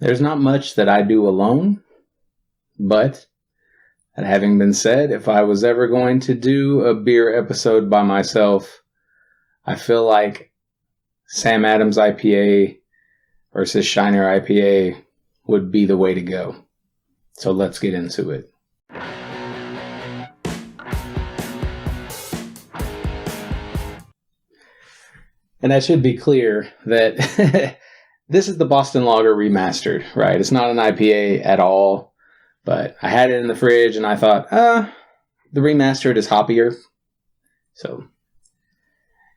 There's not much that I do alone, but that having been said, if I was ever going to do a beer episode by myself, I feel like Sam Adams IPA versus Shiner IPA would be the way to go. So let's get into it. And I should be clear that this is the Boston Lager Remastered, right? It's not an IPA at all, but I had it in the fridge and I thought, the Remastered is hoppier. So,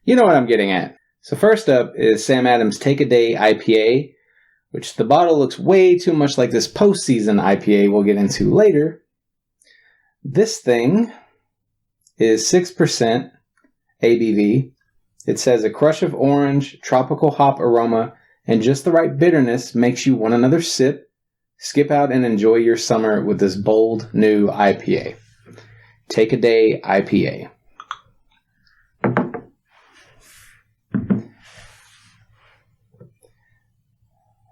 you know what I'm getting at. So first up is Sam Adams Take a Day IPA, which the bottle looks way too much like this Postseason IPA we'll get into later. This thing is 6% ABV. It says a crush of orange, tropical hop aroma, and just the right bitterness makes you want another sip, skip out and enjoy your summer with this bold new IPA. Take a Day IPA.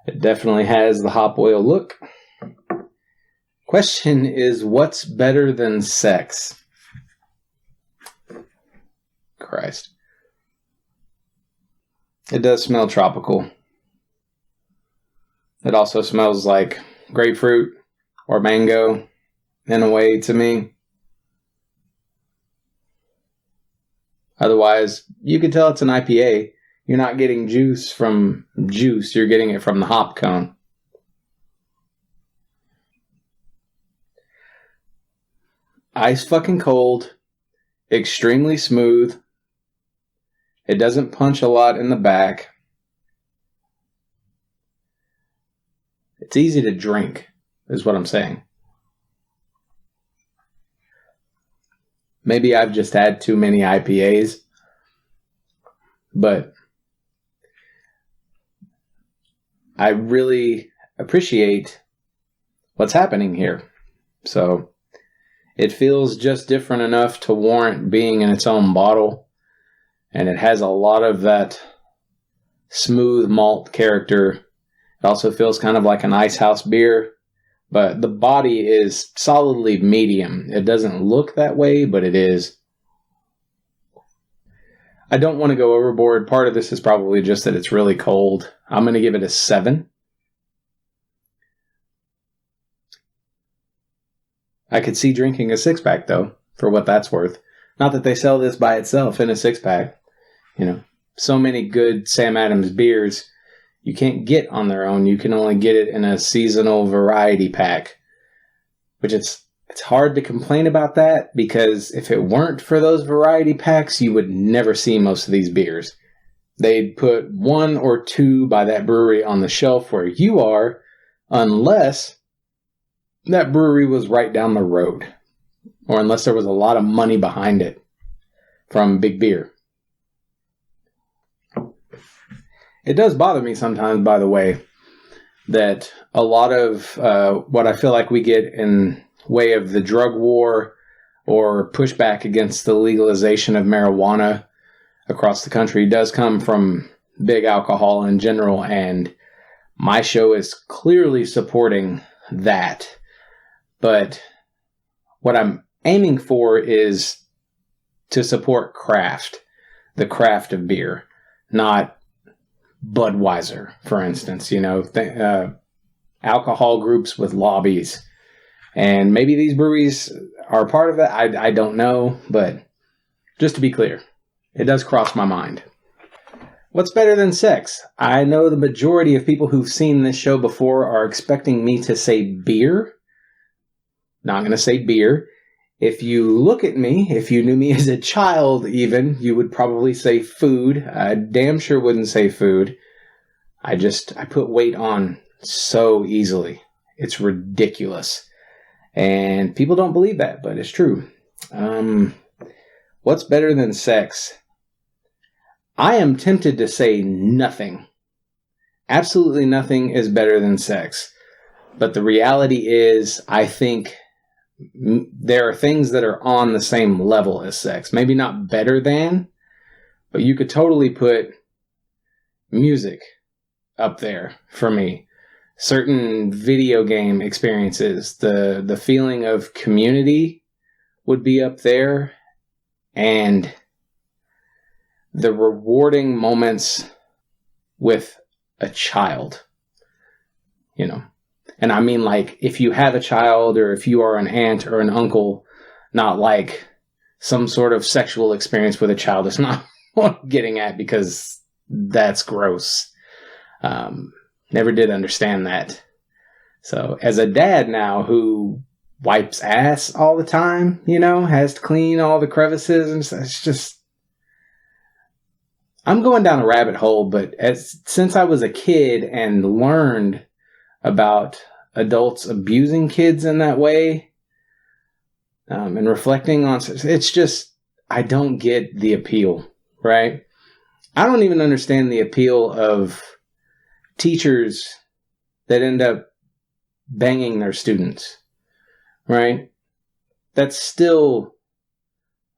It definitely has the hop oil look. Question is, what's better than sex? Christ. It does smell tropical. It also smells like grapefruit or mango in a way to me. Otherwise, you could tell it's an IPA. You're not getting juice from juice. You're getting it from the hop cone. Ice fucking cold. Extremely smooth. It doesn't punch a lot in the back. It's easy to drink, is what I'm saying. Maybe I've just had too many IPAs, but I really appreciate what's happening here. So it feels just different enough to warrant being in its own bottle. And it has a lot of that smooth malt character. It also feels kind of like an ice house beer. But the body is solidly medium. It doesn't look that way, but it is. I don't want to go overboard. Part of this is probably just that it's really cold. I'm going to give it a 7. I could see drinking a 6-pack, though, for what that's worth. Not that they sell this by itself in a 6-pack. You know, so many good Sam Adams beers you can't get on their own. You can only get it in a seasonal variety pack. Which it's hard to complain about that, because if it weren't for those variety packs, you would never see most of these beers. They'd put 1 or 2 by that brewery on the shelf where you are, unless that brewery was right down the road. Or unless there was a lot of money behind it from Big Beer. It does bother me sometimes, by the way, that a lot of what I feel like we get in way of the drug war or pushback against the legalization of marijuana across the country does come from big alcohol in general, and my show is clearly supporting that. But what I'm aiming for is to support craft, the craft of beer, not Budweiser, for instance. You know, alcohol groups with lobbies, and maybe these breweries are part of it. I don't know, but just to be clear, it does cross my mind. What's better than sex? I know the majority of people who've seen this show before are expecting me to say beer. Not going to say beer. If you look at me, if you knew me as a child even, you would probably say food. I damn sure wouldn't say food. I put weight on so easily. It's ridiculous. And people don't believe that, but it's true. What's better than sex? I am tempted to say nothing. Absolutely nothing is better than sex. But the reality is, I think there are things that are on the same level as sex. Maybe not better than, but you could totally put music up there for me. certain video game experiences. The feeling of community would be up there, and the rewarding moments with a child, you know. And I mean, like, if you have a child, or if you are an aunt or an uncle, not like some sort of sexual experience with a child. It's not what I'm getting at, because that's gross. Never did understand that. So as a dad now who wipes ass all the time, you know, has to clean all the crevices, and it's just, I'm going down a rabbit hole. But since I was a kid and learned about adults abusing kids in that way, and reflecting on, it's just, I don't get the appeal, right? I don't even understand the appeal of teachers that end up banging their students, right? That's still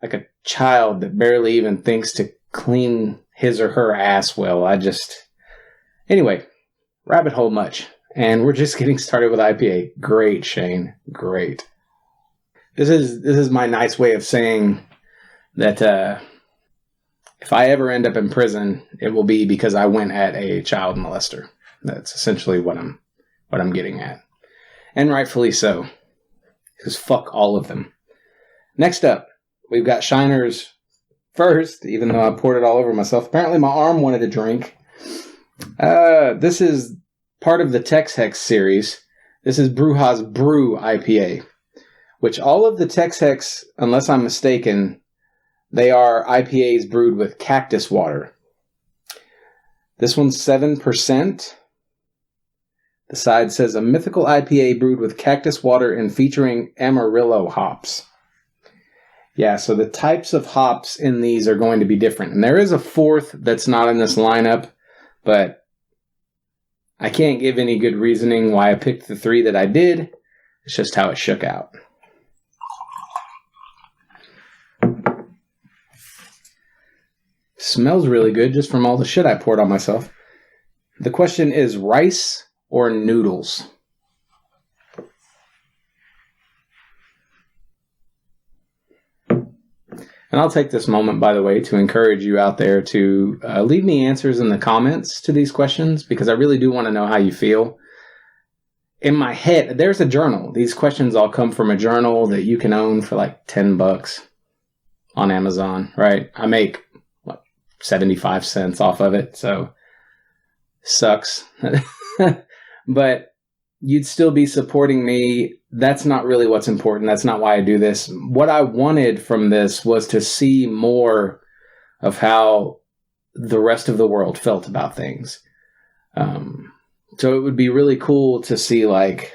like a child that barely even thinks to clean his or her ass well. Anyway, rabbit hole much. And we're just getting started with IPA. Great, Shane. Great. This is my nice way of saying that if I ever end up in prison, it will be because I went at a child molester. That's essentially what I'm getting at. And rightfully so. Because fuck all of them. Next up, we've got Shiners first, even though I poured it all over myself. Apparently my arm wanted a drink. This is part of the Texhex series. This is Bruja's Brew IPA, which all of the Texhex, unless I'm mistaken, they are IPAs brewed with cactus water. This one's 7%. The side says a mythical IPA brewed with cactus water and featuring Amarillo hops. Yeah, so the types of hops in these are going to be different. And there is a fourth that's not in this lineup, but I can't give any good reasoning why I picked the three that I did. It's just how it shook out. Smells really good just from all the shit I poured on myself. The question is rice or noodles? And I'll take this moment, by the way, to encourage you out there to leave me answers in the comments to these questions, because I really do want to know how you feel. In my head, there's a journal. These questions all come from a journal that you can own for like $10 on Amazon, right? I make 75 cents off of it, so sucks. But you'd still be supporting me. That's not really what's important. That's not why I do this. What I wanted from this was to see more of how the rest of the world felt about things. So it would be really cool to see, like,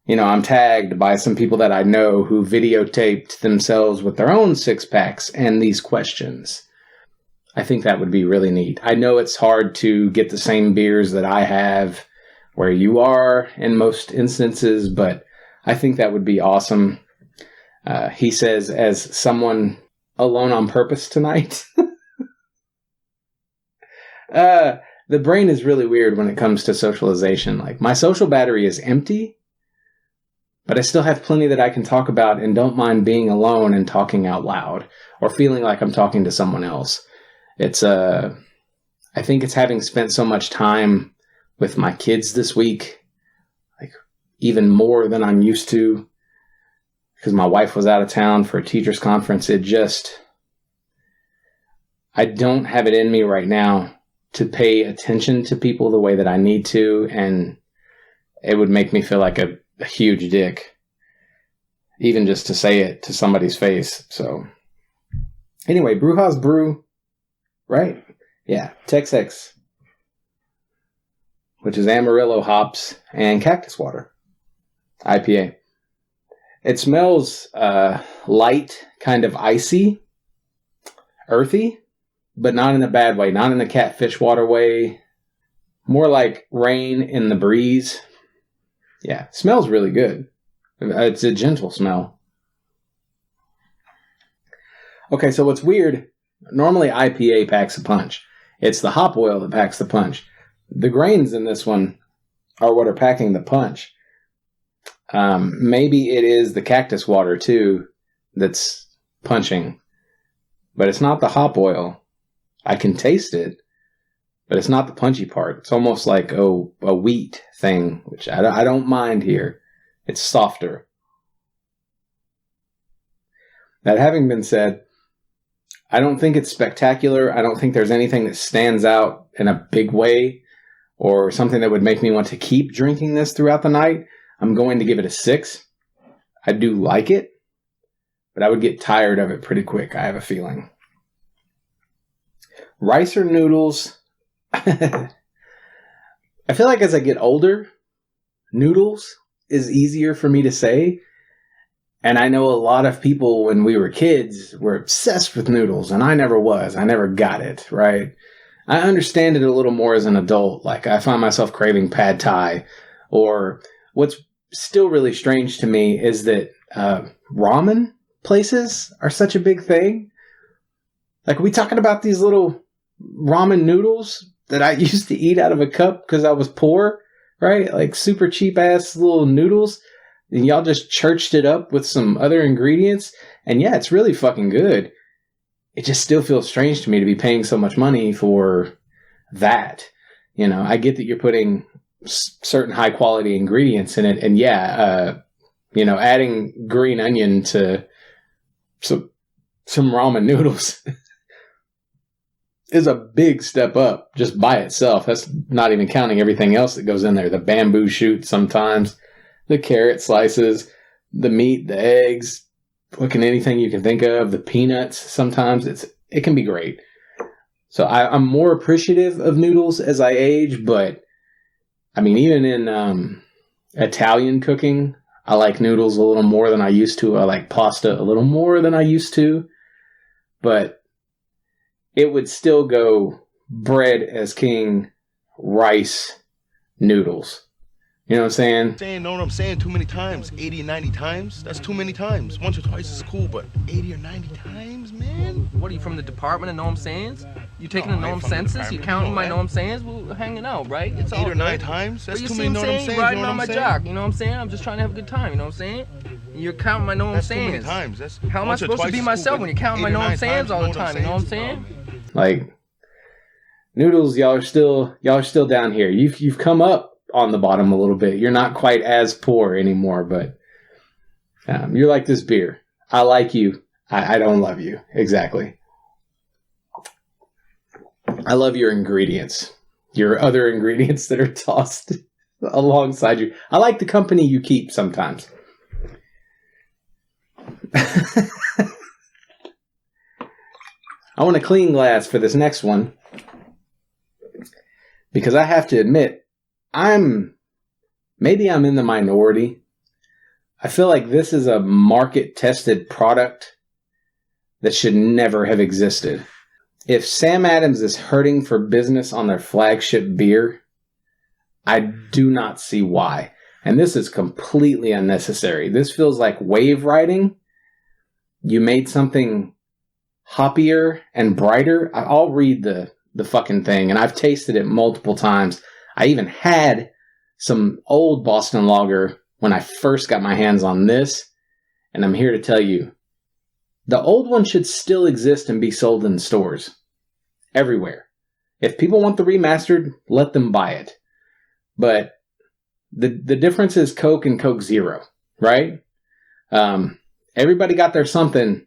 you know, I'm tagged by some people that I know who videotaped themselves with their own six-packs and these questions. I think that would be really neat. I know it's hard to get the same beers that I have where you are in most instances, but I think that would be awesome. He says, as someone alone on purpose tonight. The brain is really weird when it comes to socialization. Like, my social battery is empty, but I still have plenty that I can talk about and don't mind being alone and talking out loud or feeling like I'm talking to someone else. It's, I think it's having spent so much time with my kids this week, like even more than I'm used to, because my wife was out of town for a teacher's conference. I don't have it in me right now to pay attention to people the way that I need to, and it would make me feel like a huge dick, even just to say it to somebody's face. So anyway, Bruja's Brew, right? Yeah, Texhex, which is Amarillo hops and cactus water IPA. It smells light, kind of icy, earthy, but not in a bad way, not in a catfish water way. More like rain in the breeze. Yeah, smells really good. It's a gentle smell. Okay, so what's weird, normally IPA packs a punch. It's the hop oil that packs the punch. The grains in this one are what are packing the punch. Maybe it is the cactus water too that's punching, but it's not the hop oil. I can taste it, but it's not the punchy part. It's almost like a wheat thing, which I don't mind here. It's softer. That having been said, I don't think it's spectacular. I don't think there's anything that stands out in a big way or something that would make me want to keep drinking this throughout the night. I'm going to give it a 6. I do like it, but I would get tired of it pretty quick, I have a feeling. Rice or noodles? I feel like as I get older, noodles is easier for me to say. And I know a lot of people when we were kids were obsessed with noodles, and I never was. I never got it, right? I understand it a little more as an adult. Like, I find myself craving pad thai. Or what's still really strange to me is that ramen places are such a big thing. Like, are we talking about these little ramen noodles that I used to eat out of a cup because I was poor, right? Like, super cheap-ass little noodles. And y'all just churched it up with some other ingredients. And yeah, it's really fucking good. It just still feels strange to me to be paying so much money for that. You know, I get that you're putting certain high quality ingredients in it. And yeah, you know, adding green onion to some ramen noodles is a big step up just by itself. That's not even counting everything else that goes in there. The bamboo shoot sometimes. The carrot slices, the meat, the eggs, fucking anything you can think of, the peanuts sometimes. It can be great. So I'm more appreciative of noodles as I age, but I mean, even in Italian cooking, I like noodles a little more than I used to. I like pasta a little more than I used to. But it would still go bread as king, rice, noodles. You know what I'm saying? Know what I'm saying? Too many times. 80 or 90 times? That's too many times. Once or twice is cool, but 80 or 90 times, man? What are you, from the department of know what I'm sayings? You taking the know what I'm census? You counting my know what I'm sayings? We're hanging out, right? It's all 8 or 9 good. times? That's But too many know what I'm saying. Riding on my jock, you know what I'm saying? I'm just trying to have a good time, you know what I'm saying? You're counting my know what I'm sayings. That's too many times. How am I supposed to be myself when you're counting my know what I'm sayings all the time, you know what I'm saying? Like, noodles, y'all are still down here. You've come up on the bottom a little bit. You're not quite as poor anymore, but you're like this beer. I like you. I don't love you. Exactly. I love your ingredients. Your other ingredients that are tossed alongside you. I like the company you keep sometimes. I want a clean glass for this next one because I have to admit, maybe I'm in the minority. I feel like this is a market-tested product that should never have existed. If Sam Adams is hurting for business on their flagship beer, I do not see why. And this is completely unnecessary. This feels like wave riding. You made something hoppier and brighter. I'll read the fucking thing, and I've tasted it multiple times. I even had some old Boston Lager when I first got my hands on this, and I'm here to tell you, the old one should still exist and be sold in stores. Everywhere. If people want the remastered, let them buy it. But the difference is Coke and Coke Zero, right? Everybody got their something.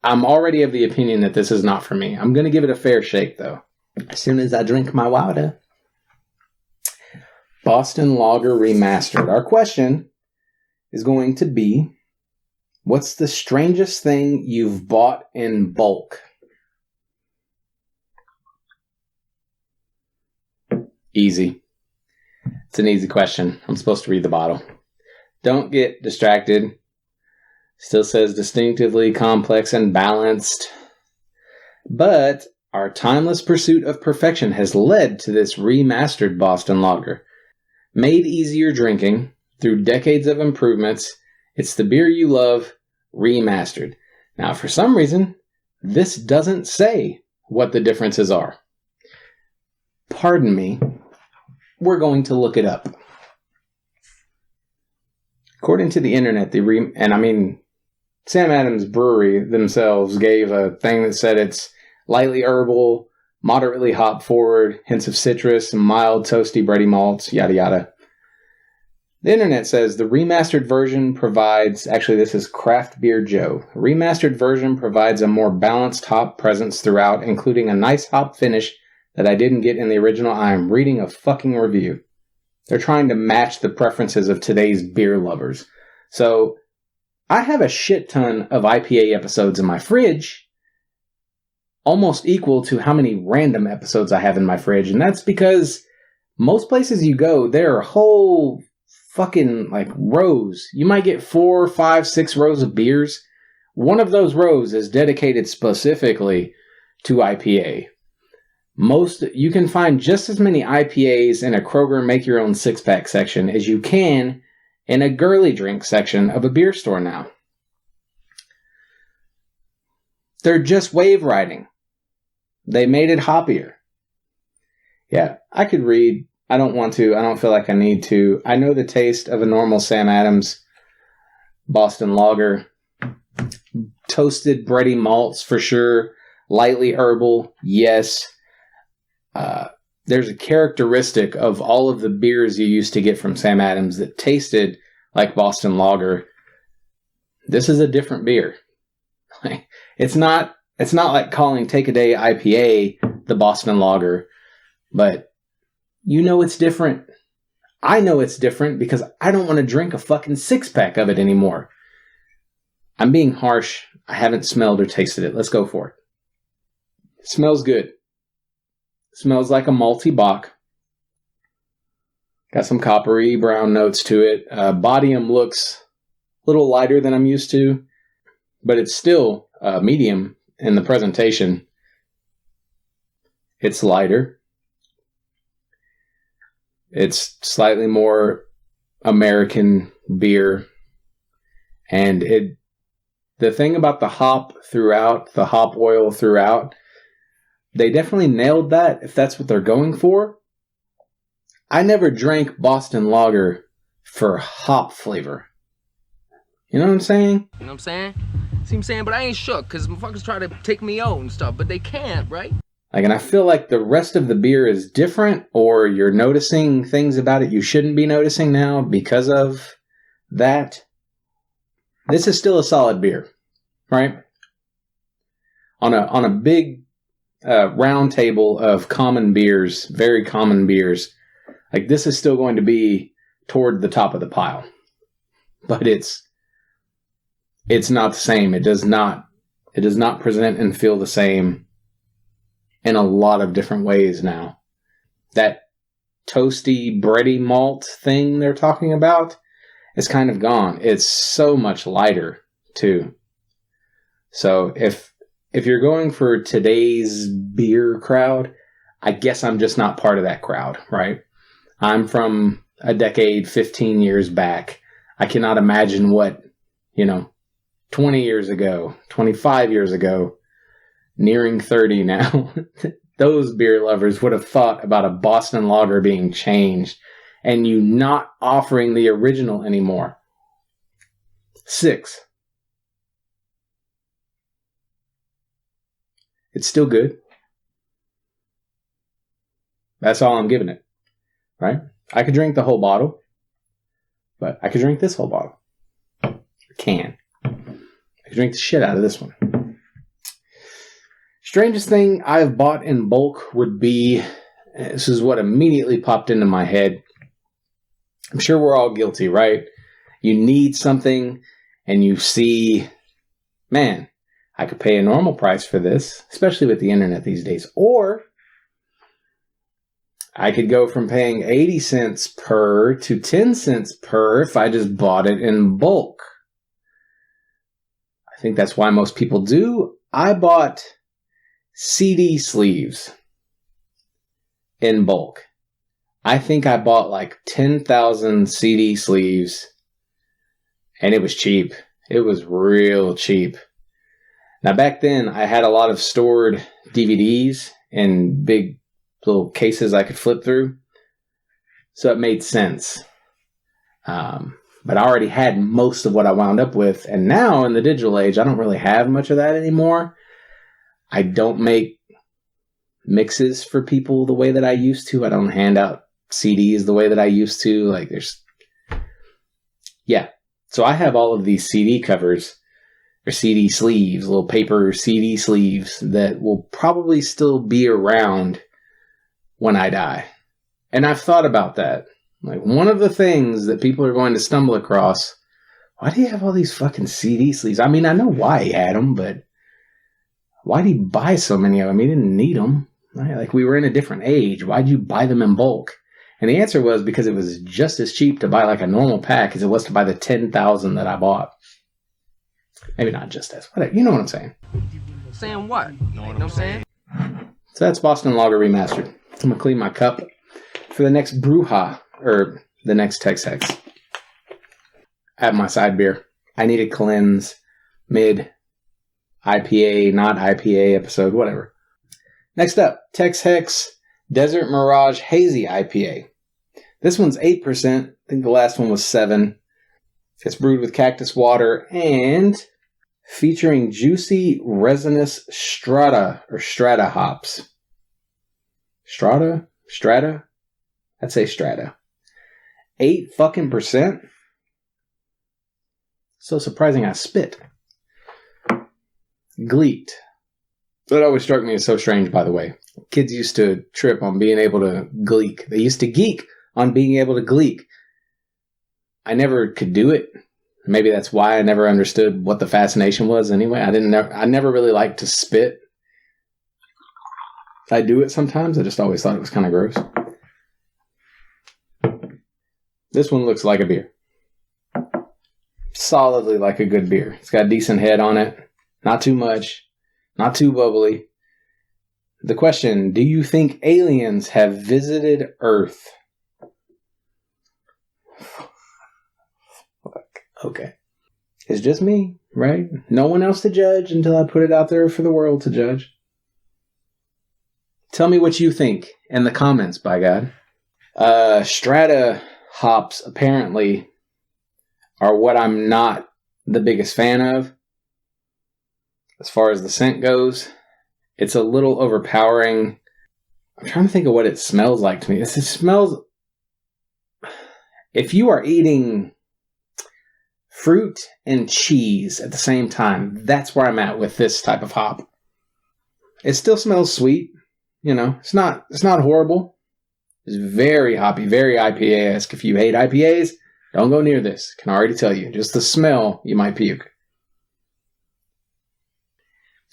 I'm already of the opinion that this is not for me. I'm going to give it a fair shake, though. As soon as I drink my water. Boston Lager Remastered. Our question is going to be, what's the strangest thing you've bought in bulk? Easy. It's an easy question. I'm supposed to read the bottle. Don't get distracted. Still says distinctively complex and balanced. But our timeless pursuit of perfection has led to this remastered Boston Lager. Made easier drinking through decades of improvements, it's the beer you love, remastered. Now, for some reason, this doesn't say what the differences are. Pardon me we're going to look it up. According to the internet, Sam Adams Brewery themselves gave a thing that said it's lightly herbal, moderately hop forward, hints of citrus, mild toasty bready malts, yada yada. The internet says the remastered version provides, actually this is Craft Beer Joe, the remastered version provides a more balanced hop presence throughout, including a nice hop finish that I didn't get in the original. I am reading a fucking review. They're trying to match the preferences of today's beer lovers. So, I have a shit ton of IPA episodes in my fridge, almost equal to how many random episodes I have in my fridge, and that's because most places you go, there are whole fucking rows. You might get 4, 5, 6 rows of beers. One of those rows is dedicated specifically to IPA. You can find just as many IPAs in a Kroger make your own 6-pack section as you can in a girly drink section of a beer store now. They're just wave riding. They made it hoppier. Yeah, I could read. I don't want to. I don't feel like I need to. I know the taste of a normal Sam Adams Boston Lager. Toasted bready malts for sure. Lightly herbal, yes. There's a characteristic of all of the beers you used to get from Sam Adams that tasted like Boston Lager. This is a different beer. It's not like calling Take a Day IPA the Boston Lager, but you know it's different. I know it's different because I don't want to drink a fucking 6-pack of it anymore. I'm being harsh. I haven't smelled or tasted it. Let's go for it. It smells good. Smells like a malty bock. Got some coppery brown notes to it. Bodium looks a little lighter than I'm used to, but it's still medium in the presentation. It's lighter. It's slightly more American beer. And the thing about the hop throughout, the hop oil throughout, they definitely nailed that if that's what they're going for. I never drank Boston Lager for hop flavor. You know what I'm saying? You know what I'm saying? See what I'm saying? But I ain't shook because motherfuckers try to take me out and stuff, but they can't, right? And I feel like the rest of the beer is different, or you're noticing things about it you shouldn't be noticing now because of that. This is still a solid beer, right? On a big round table of common beers, very common beers, this is still going to be toward the top of the pile. But it's not the same. It does not present and feel the same in a lot of different ways now. That toasty, bready malt thing they're talking about is kind of gone. It's so much lighter, too. So if you're going for today's beer crowd, I guess I'm just not part of that crowd, right? I'm from a decade, 15 years back. I cannot imagine what, 20 years ago, 25 years ago, nearing 30 now, those beer lovers would have thought about a Boston Lager being changed and you not offering the original anymore. 6. It's still good. That's all I'm giving it. Right? I could drink the whole bottle, but I could drink this whole bottle. I can. I could drink the shit out of this one. Strangest thing I've bought in bulk would be, this is what immediately popped into my head. I'm sure we're all guilty, right? You need something and you see, man, I could pay a normal price for this, especially with the internet these days. Or I could go from paying 80 cents per to 10 cents per if I just bought it in bulk. I think that's why most people do. I bought CD sleeves in bulk. I think I bought 10,000 CD sleeves, and it was cheap. It was real cheap. Now, back then, I had a lot of stored DVDs in big little cases I could flip through. So it made sense. But I already had most of what I wound up with. And now in the digital age, I don't really have much of that anymore. I don't make mixes for people the way that I used to. I don't hand out CDs the way that I used to. Like yeah. So I have all of these CD covers or CD sleeves, little paper CD sleeves that will probably still be around when I die. And I've thought about that. Like, one of the things that people are going to stumble across, why do you have all these fucking CD sleeves? I mean, I know why he had them, but why did he buy so many of them? He didn't need them. Right? Like, we were in a different age. Why'd you buy them in bulk? And the answer was because it was just as cheap to buy like a normal pack as it was to buy the 10,000 that I bought. Maybe not just as, whatever. You know what I'm saying. Saying what? Know what I'm saying? So that's Boston Lager Remastered. I'm going to clean my cup for the next Bruja. Or the next Texhex. I have my side beer. I need a cleanse mid IPA, not IPA episode, whatever. Next up, Texhex Desert Mirage Hazy IPA. This one's 8%. I think the last one was 7%. It's brewed with cactus water and featuring juicy resinous strata hops. Strata? I'd say strata. 8 fucking %? So surprising I spit. Gleeked. That always struck me as so strange, by the way. Kids used to trip on being able to gleek. They used to geek on being able to gleek. I never could do it. Maybe that's why I never understood what the fascination was anyway. I never really liked to spit. I do it sometimes. I just always thought it was kind of gross. This one looks like a beer. Solidly like a good beer. It's got a decent head on it. Not too much. Not too bubbly. The question, do you think aliens have visited Earth? Okay. It's just me, right? No one else to judge until I put it out there for the world to judge. Tell me what you think in the comments, by God. Strata hops apparently are what I'm not the biggest fan of. As far as the scent goes, it's a little overpowering. I'm trying to think of what it smells like to me. It smells... If you are eating fruit and cheese at the same time, that's where I'm at with this type of hop. It still smells sweet. You know, it's not horrible. It's very hoppy, very IPA-esque. If you hate IPAs, don't go near this. Can already tell you. Just the smell, you might puke.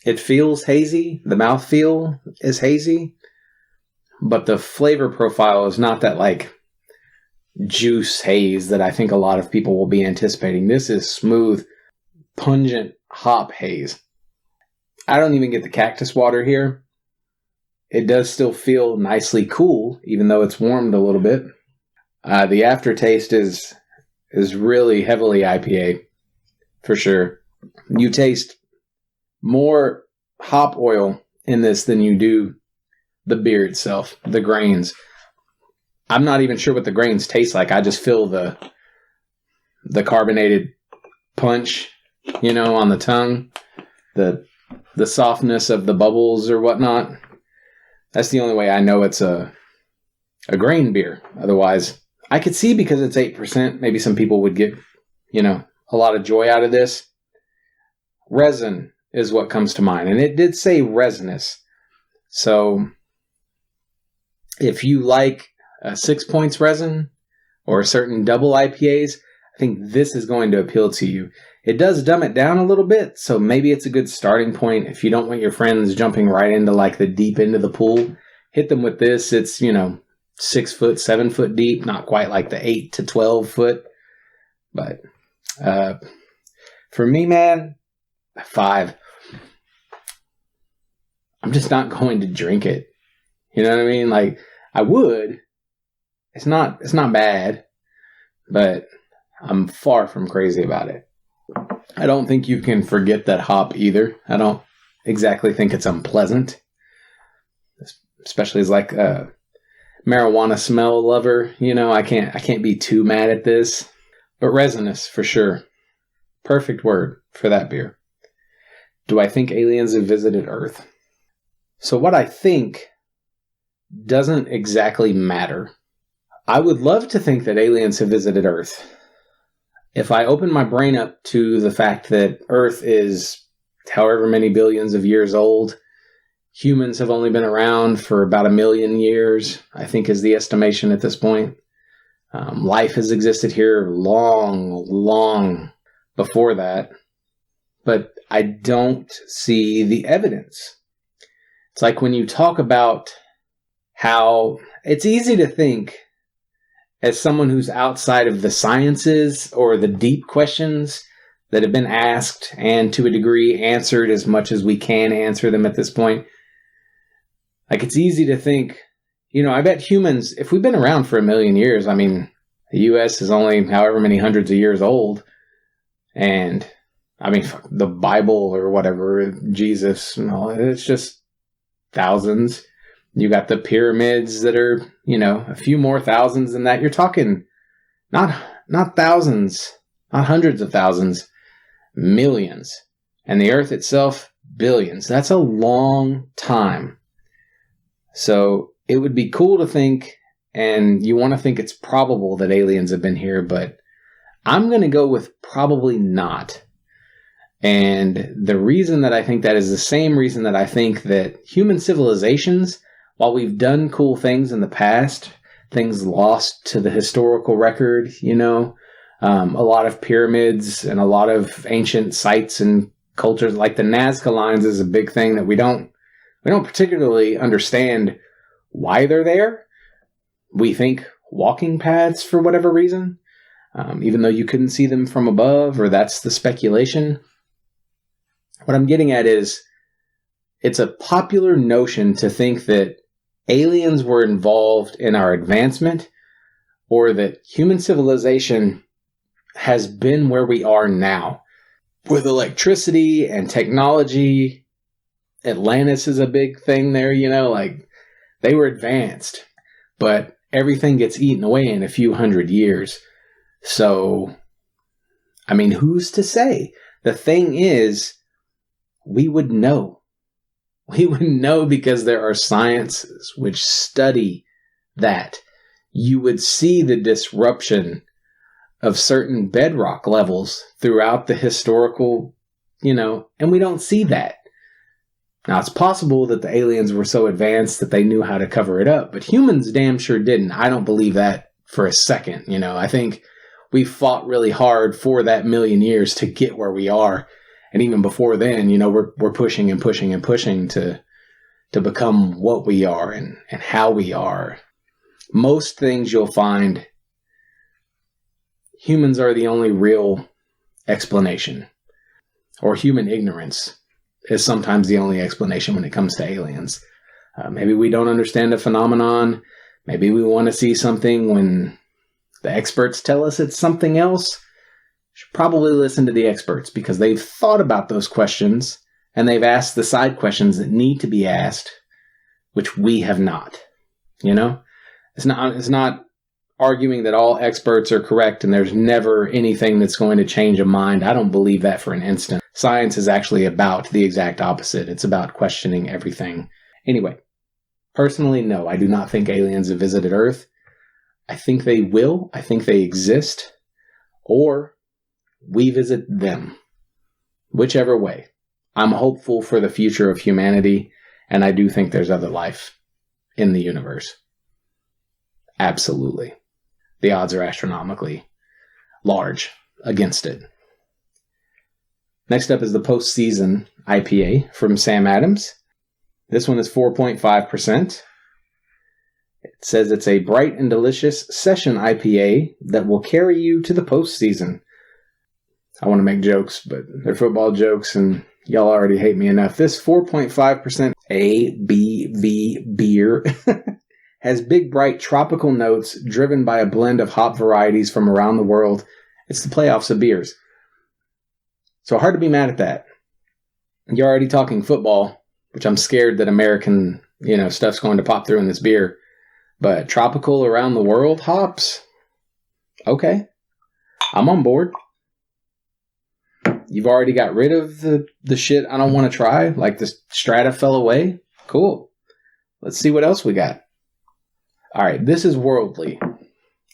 It feels hazy. The mouthfeel is hazy. But the flavor profile is not that, like, juice haze that I think a lot of people will be anticipating. This is smooth, pungent hop haze. I don't even get the cactus water here. It does still feel nicely cool, even though it's warmed a little bit. The aftertaste is really heavily IPA, for sure. You taste more hop oil in this than you do the beer itself, the grains. I'm not even sure what the grains taste like. I just feel the carbonated punch, you know, on the tongue, the softness of the bubbles or whatnot. That's the only way I know it's a grain beer. Otherwise, I could see because it's 8%, maybe some people would get, you know, a lot of joy out of this. Resin is what comes to mind. And it did say resinous. So if you like 6 points resin or certain double IPAs, I think this is going to appeal to you. It does dumb it down a little bit, so maybe it's a good starting point if you don't want your friends jumping right into like the deep end of the pool. Hit them with this. It's, you know, 6 foot, 7 foot deep, not quite like the 8 to 12 foot. But for me, man, 5. I'm just not going to drink it. You know what I mean? Like, I would. It's not bad, but I'm far from crazy about it. I don't think you can forget that hop either. I don't exactly think it's unpleasant. Especially as like marijuana smell lover, I can't be too mad at this. But resinous for sure. Perfect word for that beer. Do I think aliens have visited Earth? So what I think doesn't exactly matter. I would love to think that aliens have visited Earth. If I open my brain up to the fact that Earth is however many billions of years old, humans have only been around for about 1 million years, I think is the estimation at this point. Life has existed here long before that, but I don't see the evidence. It's like when you talk about how it's easy to think as someone who's outside of the sciences or the deep questions that have been asked and to a degree answered as much as we can answer them at this point. Like it's easy to think, I bet humans, if we've been around for 1 million years, I mean, the U.S. is only however many hundreds of years old. And, I mean, the Bible or whatever, Jesus, and all, it's just thousands. You got the pyramids that are, a few more thousands than that. You're talking not thousands, not hundreds of thousands, millions. And the Earth itself, billions. That's a long time. So it would be cool to think, and you want to think it's probable that aliens have been here, but I'm going to go with probably not. And the reason that I think that is the same reason that I think that human civilizations, while we've done cool things in the past, things lost to the historical record, a lot of pyramids and a lot of ancient sites and cultures, like the Nazca lines is a big thing that we don't particularly understand why they're there. We think walking paths for whatever reason, even though you couldn't see them from above, or that's the speculation. What I'm getting at is it's a popular notion to think that aliens were involved in our advancement, or that human civilization has been where we are now. With electricity and technology, Atlantis is a big thing there, like they were advanced, but everything gets eaten away in a few hundred years. So, I mean, who's to say? The thing is, we would know. We would know because there are sciences which study that. You would see the disruption of certain bedrock levels throughout the historical, and we don't see that. Now, it's possible that the aliens were so advanced that they knew how to cover it up, but humans damn sure didn't. I don't believe that for a second. I think we fought really hard for that 1 million years to get where we are. And even before then, we're pushing and pushing and pushing to become what we are and how we are. Most things you'll find, humans are the only real explanation. Or human ignorance is sometimes the only explanation when it comes to aliens. Maybe we don't understand a phenomenon. Maybe we want to see something when the experts tell us it's something else. Should probably listen to the experts because they've thought about those questions and they've asked the side questions that need to be asked, which we have not. It's not arguing that all experts are correct and there's never anything that's going to change a mind. I don't believe that for an instant. Science is actually about the exact opposite. It's about questioning everything. Anyway, personally, no, I do not think aliens have visited Earth. I think they will. I think they exist. Or we visit them. Whichever way. I'm hopeful for the future of humanity, and I do think there's other life in the universe. Absolutely. The odds are astronomically large against it. Next up is the Postseason IPA from Sam Adams. This one is 4.5%. It says it's a bright and delicious session IPA that will carry you to the postseason. I want to make jokes, but they're football jokes, and y'all already hate me enough. This 4.5% ABV beer has big, bright tropical notes driven by a blend of hop varieties from around the world. It's the playoffs of beers. So hard to be mad at that. You're already talking football, which I'm scared that American, stuff's going to pop through in this beer. But tropical around the world hops, okay, I'm on board. You've already got rid of the shit I don't want to try, like the strata fell away. Cool. Let's see what else we got. All right, this is worldly.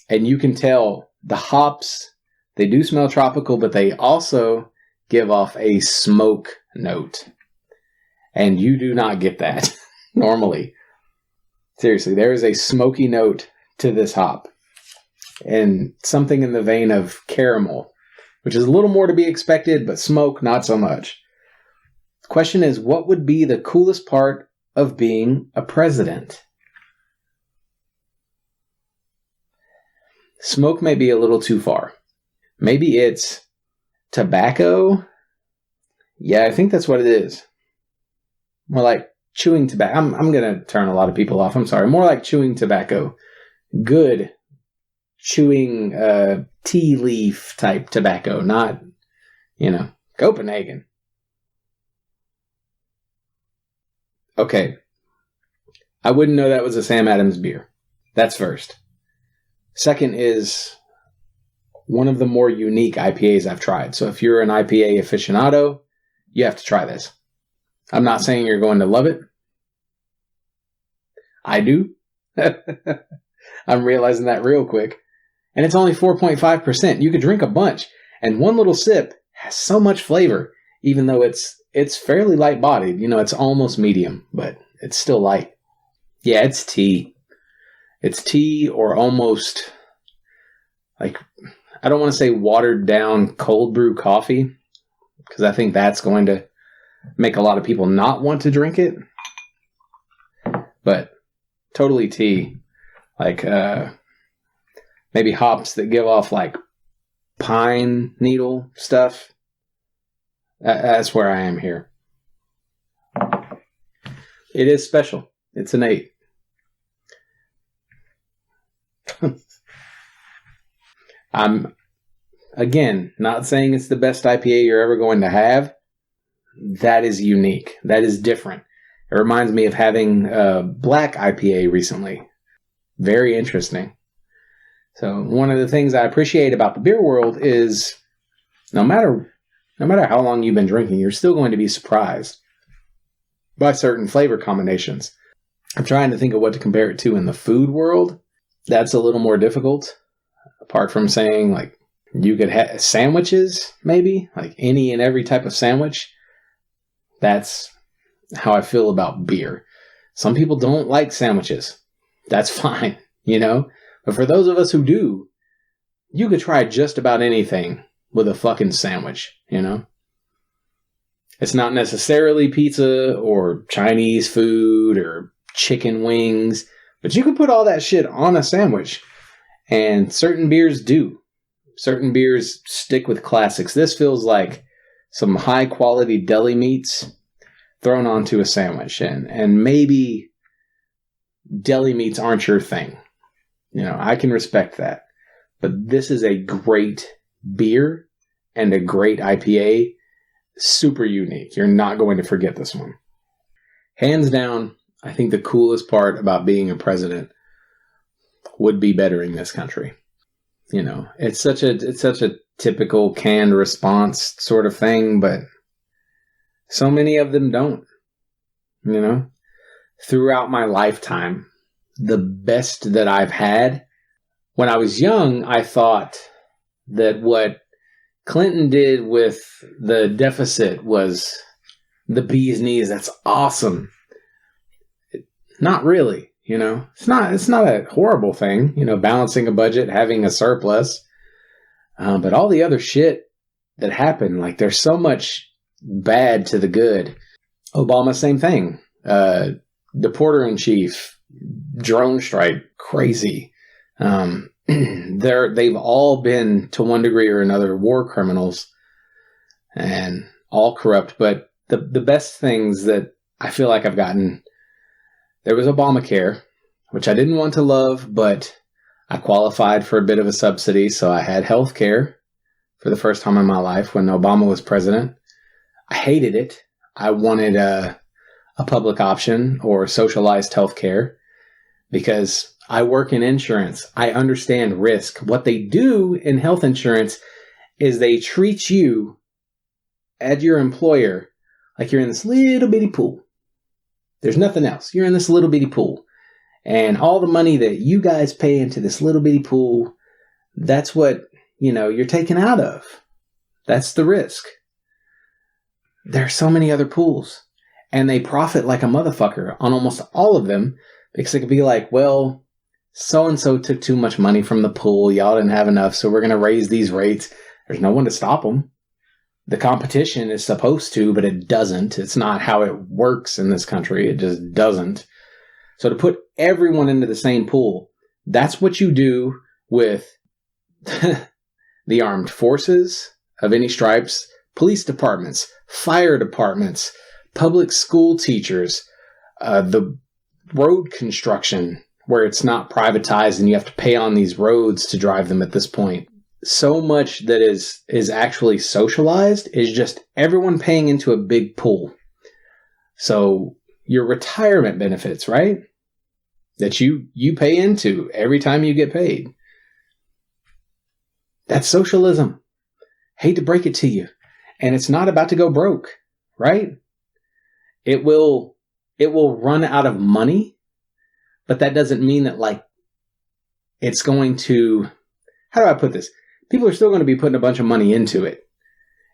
And you can tell the hops, they do smell tropical, but they also give off a smoke note. And you do not get that normally. Seriously, there is a smoky note to this hop. And something in the vein of caramel, which is a little more to be expected, but smoke, not so much. The question is, what would be the coolest part of being a president? Smoke may be a little too far. Maybe it's tobacco. Yeah, I think that's what it is. More like chewing tobacco. I'm going to turn a lot of people off. I'm sorry. More like chewing tobacco. Good chewing tea leaf type tobacco, not, Copenhagen. Okay. I wouldn't know that was a Sam Adams beer. That's first. Second is one of the more unique IPAs I've tried. So if you're an IPA aficionado, you have to try this. I'm not saying you're going to love it. I do. I'm realizing that real quick. And it's only 4.5%. You could drink a bunch. And one little sip has so much flavor, even though it's fairly light-bodied. It's almost medium, but it's still light. Yeah, it's tea. It's tea or almost, I don't want to say watered down cold brew coffee, because I think that's going to make a lot of people not want to drink it. But totally tea. Maybe hops that give off pine needle stuff. That's where I am here. It is special. It's an 8. I'm, again, not saying it's the best IPA you're ever going to have. That is unique. That is different. It reminds me of having a black IPA recently. Very interesting. So one of the things I appreciate about the beer world is no matter how long you've been drinking, you're still going to be surprised by certain flavor combinations. I'm trying to think of what to compare it to in the food world. That's a little more difficult. Apart from saying, you could have sandwiches, maybe? Any and every type of sandwich. That's how I feel about beer. Some people don't like sandwiches. That's fine, But for those of us who do, you could try just about anything with a fucking sandwich, It's not necessarily pizza or Chinese food or chicken wings, but you can put all that shit on a sandwich. And certain beers do. Certain beers stick with classics. This feels like some high quality deli meats thrown onto a sandwich. And maybe deli meats aren't your thing. I can respect that. But this is a great beer and a great IPA. Super unique. You're not going to forget this one. Hands down, I think the coolest part about being a president would be bettering this country. It's such a typical canned response sort of thing, but so many of them don't. Throughout my lifetime, the best that I've had, when I was young, I thought that what Clinton did with the deficit was the bee's knees. That's awesome. Not really. It's not a horrible thing, balancing a budget, having a surplus. But all the other shit that happened, there's so much bad to the good. Obama, same thing. The Porter-in-Chief, drone strike, crazy. They've all been, to one degree or another, war criminals and all corrupt. But the best things that I feel like I've gotten, there was Obamacare, which I didn't want to love, but I qualified for a bit of a subsidy, so I had health care for the first time in my life when Obama was president. I hated it. I wanted a public option or socialized health care because I work in insurance. I understand risk. What they do in health insurance is they treat you at your employer like you're in this little bitty pool. There's nothing else. You're in this little bitty pool. And all the money that you guys pay into this little bitty pool, that's what, you're taken out of. That's the risk. There are so many other pools. And they profit like a motherfucker on almost all of them. Because it could be like, well, so-and-so took too much money from the pool. Y'all didn't have enough, so we're going to raise these rates. There's no one to stop them. The competition is supposed to, but it doesn't. It's not how it works in this country. It just doesn't. So to put everyone into the same pool, that's what you do with the armed forces of any stripes, police departments, fire departments, public school teachers, the road construction where it's not privatized and you have to pay on these roads to drive them at this point. So much that is actually socialized is just everyone paying into a big pool. So your retirement benefits, right? That you pay into every time you get paid. That's socialism. Hate to break it to you. And it's not about to go broke, right? It will run out of money, but that doesn't mean that it's going to, how do I put this? People are still going to be putting a bunch of money into it.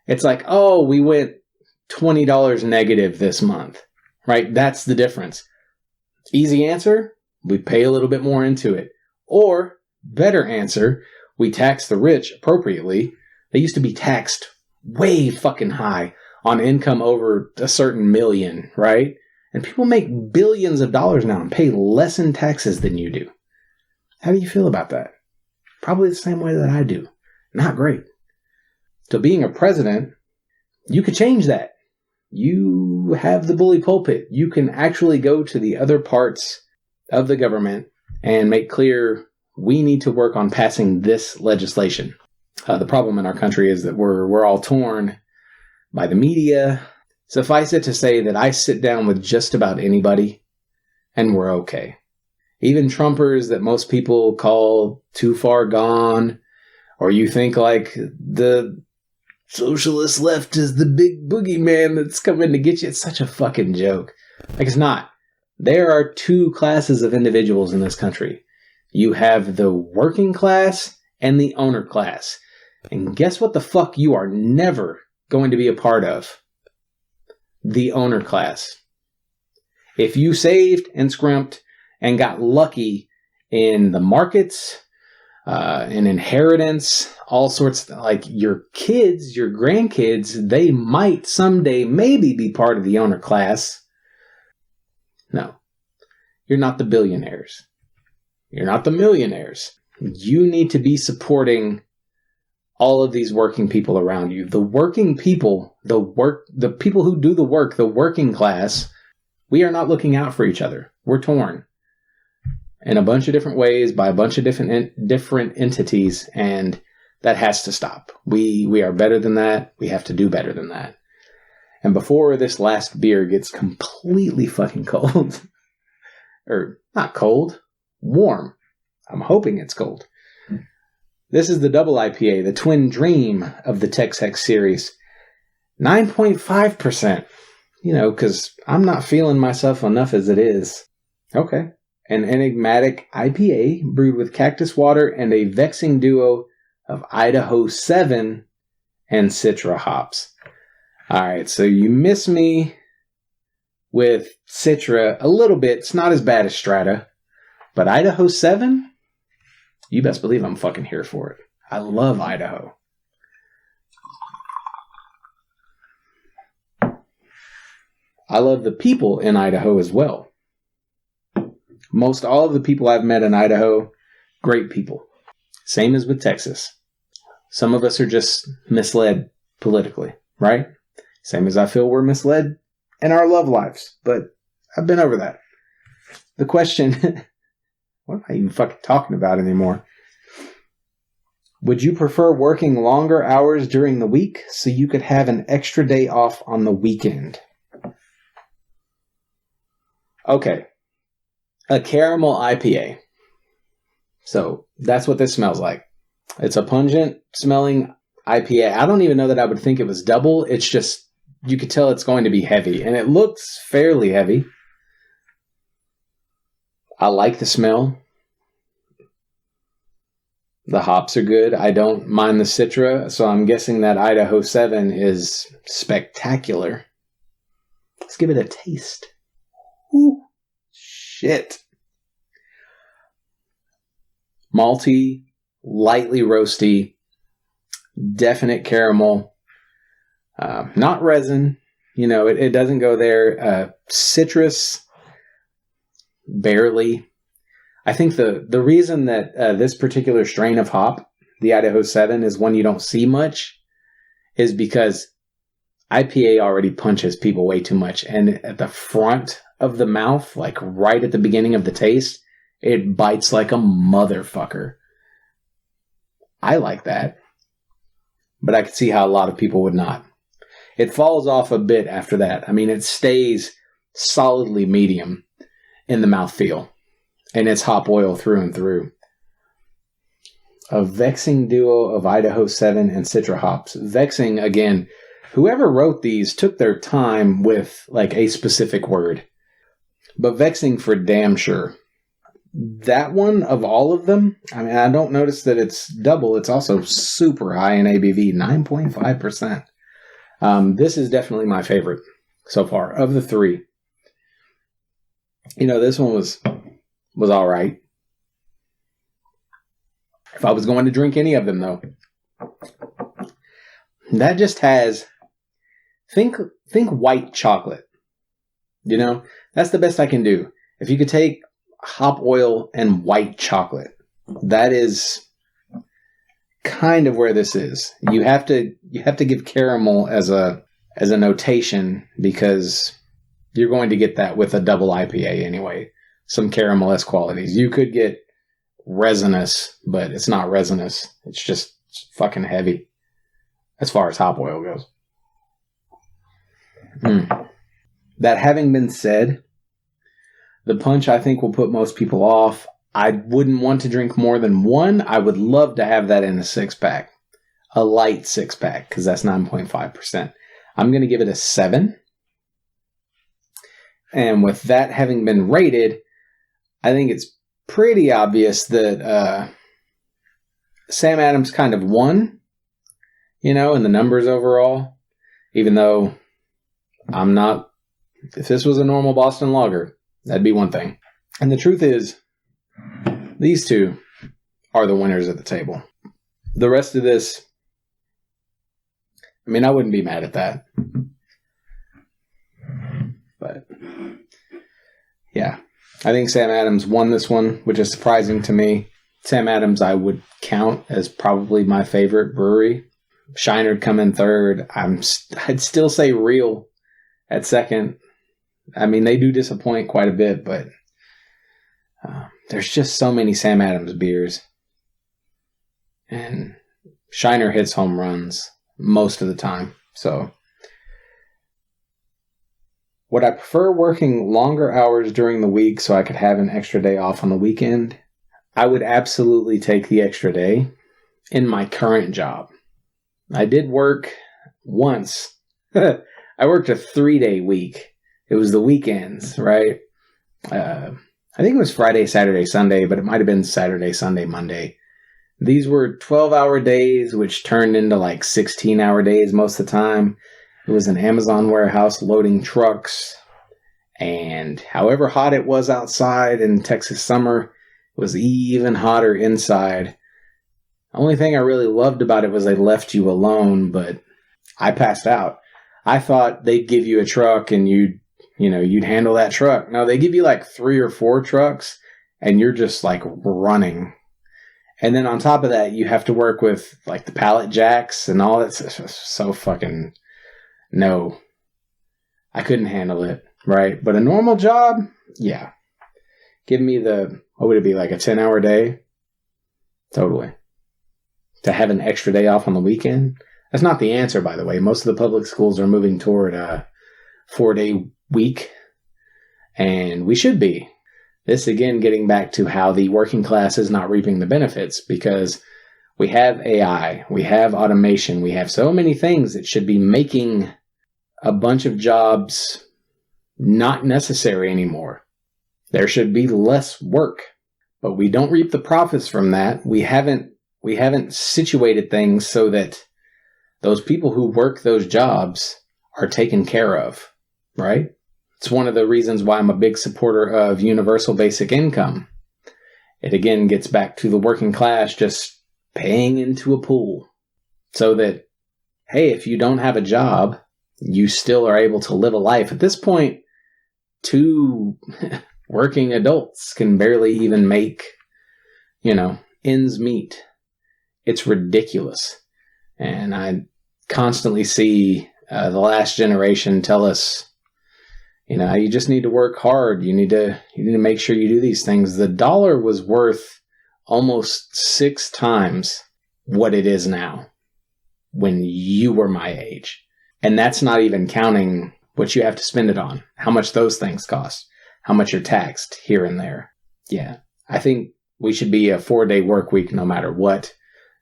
It's like, oh, we went $20 negative this month, right? That's the difference. Easy answer, we pay a little bit more into it. Or, better answer, we tax the rich appropriately. They used to be taxed way fucking high on income over a certain million, right? And people make billions of dollars now and pay less in taxes than you do. How do you feel about that? Probably the same way that I do. Not great. So being a president, you could change that. You have the bully pulpit. You can actually go to the other parts of the government and make clear we need to work on passing this legislation. The problem in our country is that we're all torn by the media. Suffice it to say that I sit down with just about anybody and we're okay. Even Trumpers that most people call too far gone, or you think like the socialist left is the big boogeyman that's coming to get you. It's such a fucking joke. It's not. There are two classes of individuals in this country. You have the working class and the owner class. And guess what the fuck you are never going to be a part of? The owner class. If you saved and scrimped and got lucky in the markets, in inheritance, all sorts of, your kids, your grandkids, they might someday maybe be part of the owner class. No. You're not the billionaires. You're not the millionaires. You need to be supporting all of these working people around you. The working people, the people who do the work, the working class, we are not looking out for each other. We're torn in a bunch of different ways by a bunch of different entities, and that has to stop. We are better than that. We have to do better than that. And before this last beer gets completely fucking cold, or not cold, warm. I'm hoping it's cold. This is the double IPA, the twin dream of the Texhex series. 9.5%. Because I'm not feeling myself enough as it is. Okay. An enigmatic IPA brewed with cactus water and a vexing duo of Idaho 7 and Citra hops. Alright, so you miss me with Citra a little bit. It's not as bad as Strata. But Idaho 7? You best believe I'm fucking here for it. I love Idaho. I love the people in Idaho as well. Most all of the people I've met in Idaho, great people. Same as with Texas. Some of us are just misled politically, right? Same as I feel we're misled in our love lives. But I've been over that. The question, what am I even fucking talking about anymore? Would you prefer working longer hours during the week so you could have an extra day off on the weekend? Okay. A caramel IPA. So that's what this smells like. It's a pungent smelling IPA. I don't even know that I would think it was double. It's just, you could tell it's going to be heavy. And it looks fairly heavy. I like the smell. The hops are good. I don't mind the Citra, so I'm guessing that Idaho 7 is spectacular. Let's give it a taste. Ooh, shit. Malty, lightly roasty, definite caramel. Not resin. You know, it doesn't go there. Citrus, barely. I think the reason that this particular strain of hop, the Idaho 7, is one you don't see much is because IPA already punches people way too much. And at the front of the mouth, like right at the beginning of the taste, it bites like a motherfucker. I like that. But I could see how a lot of people would not. It falls off a bit after that. I mean, it stays solidly medium in the mouthfeel. And it's hop oil through and through. A vexing duo of Idaho 7 and Citra hops. Vexing, again, whoever wrote these took their time with like a specific word. But vexing for damn sure. That one of all of them, I mean, I don't notice that it's double. It's also super high in ABV, 9.5%. This is definitely my favorite so far of the three. You know, this one was all right. If I was going to drink any of them, though, that just has, think white chocolate. You know, that's the best I can do. If you could take hop oil and white chocolate, that is kind of where this is. You have to give caramel as a notation because you're going to get that with a double IPA anyway. Some caramel-esque qualities. You could get resinous, but it's not resinous. It's just fucking heavy as far as hop oil goes. That having been said, the punch I think will put most people off. I wouldn't want to drink more than one. I would love to have that in a 6-pack. A light 6-pack, because that's 9.5%. I'm going to give it a 7. And with that having been rated, I think it's pretty obvious that Sam Adams kind of won, you know, in the numbers overall. Even though I'm not, if this was a normal Boston lager, that'd be one thing. And the truth is, these two are the winners at the table. The rest of this, I mean, I wouldn't be mad at that. But, yeah. I think Sam Adams won this one, which is surprising to me. Sam Adams I would count as probably my favorite brewery. Shiner would come in third. I'd still say Real at second. I mean, they do disappoint quite a bit, but there's just so many Sam Adams beers. And Shiner hits home runs most of the time. So, would I prefer working longer hours during the week so I could have an extra day off on the weekend? I would absolutely take the extra day in my current job. I did work once. I worked a 3-day week. It was the weekends, right? I think it was Friday, Saturday, Sunday, but it might have been Saturday, Sunday, Monday. These were 12-hour days, which turned into like 16-hour days most of the time. It was an Amazon warehouse loading trucks. And however hot it was outside in Texas summer, it was even hotter inside. The only thing I really loved about it was they left you alone, but I passed out. I thought they'd give you a truck and you'd handle that truck. No, they give you like 3 or 4 trucks and you're just like running. And then on top of that, you have to work with like the pallet jacks and all that. So fucking no. I couldn't handle it, right? But a normal job, yeah. Give me what would it be, like a 10-hour day? Totally. To have an extra day off on the weekend? That's not the answer, by the way. Most of the public schools are moving toward a 4-day week. And we should be. This again getting back to how the working class is not reaping the benefits, because we have AI, we have automation, we have so many things that should be making a bunch of jobs not necessary anymore. There should be less work, but we don't reap the profits from that. We haven't situated things so that those people who work those jobs are taken care of, right? It's one of the reasons why I'm a big supporter of universal basic income. It again gets back to the working class just paying into a pool so that, hey, if you don't have a job, you still are able to live a life. At this point, 2 working adults can barely even make, ends meet. It's ridiculous. And I constantly see the last generation tell us, you just need to work hard. You need to make sure you do these things. The dollar was worth almost 6 times what it is now when you were my age. And that's not even counting what you have to spend it on, how much those things cost, how much you're taxed here and there. Yeah, I think we should be a 4-day work week no matter what.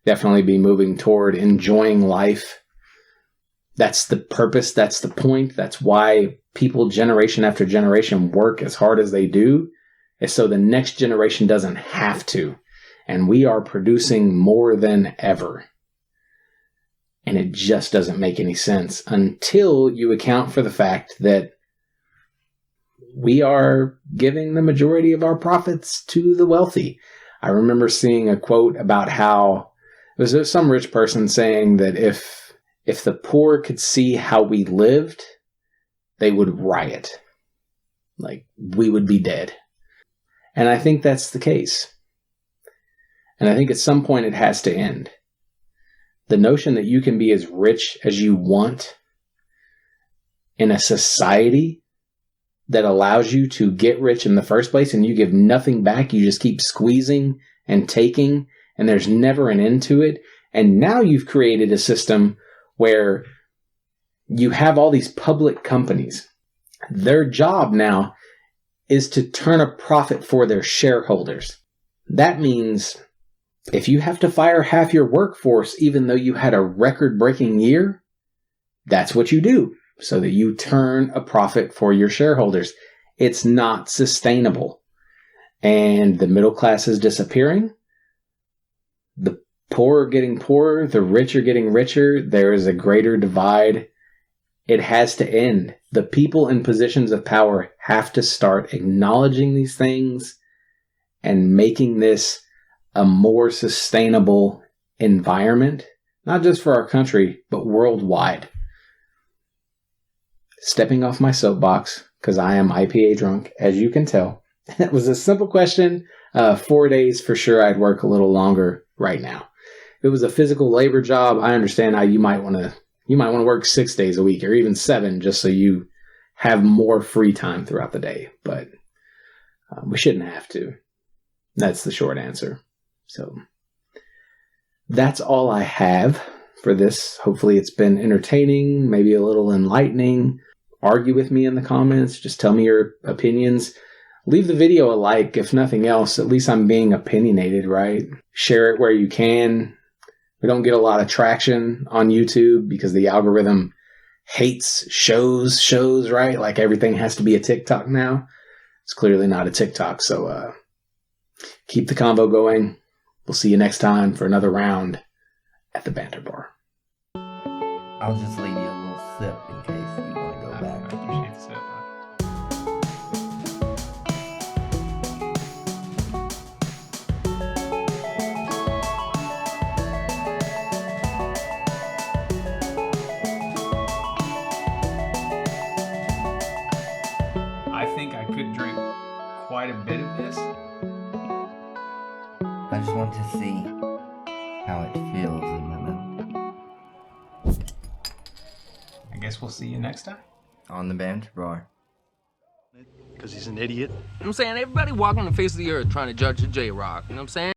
Definitely be moving toward enjoying life. That's the purpose. That's the point. That's why people generation after generation work as hard as they do, is so the next generation doesn't have to. And we are producing more than ever. And it just doesn't make any sense until you account for the fact that we are giving the majority of our profits to the wealthy. I remember seeing a quote about how there was some rich person saying that if the poor could see how we lived, they would riot. Like, we would be dead. And I think that's the case. And I think at some point it has to end. The notion that you can be as rich as you want in a society that allows you to get rich in the first place and you give nothing back, you just keep squeezing and taking, and there's never an end to it. And now you've created a system where you have all these public companies. Their job now is to turn a profit for their shareholders. That means if you have to fire half your workforce, even though you had a record-breaking year, that's what you do, so that you turn a profit for your shareholders. It's not sustainable. And the middle class is disappearing. The poor are getting poorer. The rich are getting richer. There is a greater divide. It has to end. The people in positions of power have to start acknowledging these things and making this a more sustainable environment, not just for our country, but worldwide. Stepping off my soapbox, because I am IPA drunk, as you can tell. It was a simple question. 4 days for sure. I'd work a little longer right now. If it was a physical labor job, I understand how you might want to work 6 days a week or even 7, just so you have more free time throughout the day. But we shouldn't have to. That's the short answer. So that's all I have for this. Hopefully it's been entertaining, maybe a little enlightening. Argue with me in the comments. Just tell me your opinions. Leave the video a like. If nothing else, at least I'm being opinionated, right? Share it where you can. We don't get a lot of traction on YouTube because the algorithm hates shows, right? Like everything has to be a TikTok now. It's clearly not a TikTok. So keep the convo going. We'll see you next time for another round at the Banter Bar. I'll just leave you a little sip in case you want to go back. I appreciate the sip. I think I could drink quite a bit of this. I just want to see how it feels in my mouth. I guess we'll see you next time. On the Banter Bar. Because he's an idiot. You know what I'm saying? Everybody walking the face of the earth trying to judge the J-Rock. You know what I'm saying?